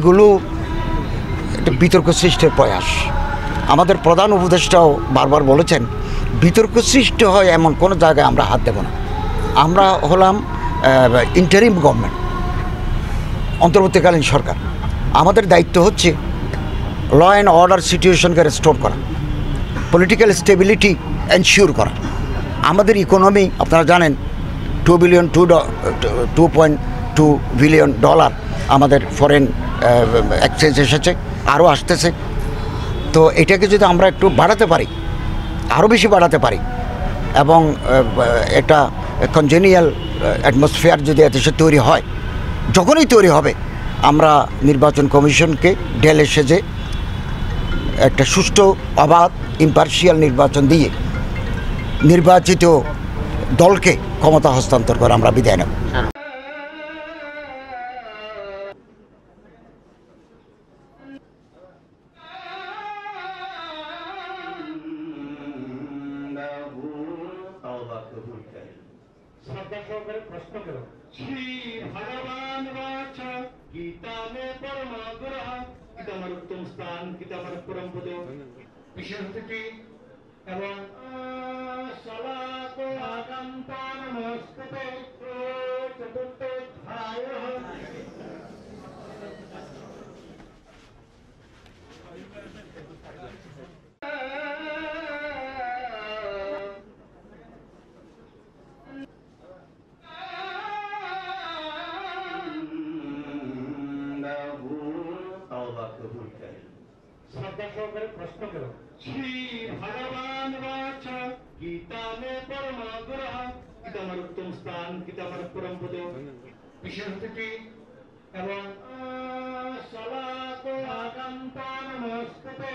গুলো একটা বিতর্ক সৃষ্টির প্রয়াস। আমাদের প্রধান উপদেষ্টাও বারবার বলেছেন বিতর্ক সৃষ্টি হয় এমন কোনো জায়গায় আমরা হাত দেব না। আমরা হলাম ইন্টারিম গভর্নমেন্ট, অন্তর্বর্তীকালীন সরকার। আমাদের দায়িত্ব হচ্ছে ল অ্যান্ড অর্ডার সিচুয়েশনকে রেস্টোর করা, পলিটিক্যাল স্টেবিলিটি এনশিওর করা। আমাদের ইকোনমি আপনারা জানেন 2.2 বিলিয়ন ডলার আমাদের ফরেন এক্সচেঞ্জ এসেছে, আরও আসতেছে। তো এটাকে যদি আমরা একটু বাড়াতে পারি, আরও বেশি বাড়াতে পারি, এবং একটা কনজেনিয়াল অ্যাটমসফিয়ার যদি এদেশে তৈরি হয়, যখনই তৈরি হবে আমরা নির্বাচন কমিশনকে ঢেলে সেজে একটা সুষ্ঠু, অবাধ, ইম্পার্শিয়াল নির্বাচন দিয়ে নির্বাচিত দলকে ক্ষমতা হস্তান্তর করে আমরা বিদায় নেব। উত্তম স্থান কিতাবের পরম পদ বিশেষ অতিথি এবং চতুর্থ প্রশ্ন করো শ্রী ভগবান বাচ গীতা মে পরম গ্রহ কিতাবের উত্তম স্থান কিতাবের পরম পদ বিশেষ অতিথি এবং সলাত আগন্তা নমস্তে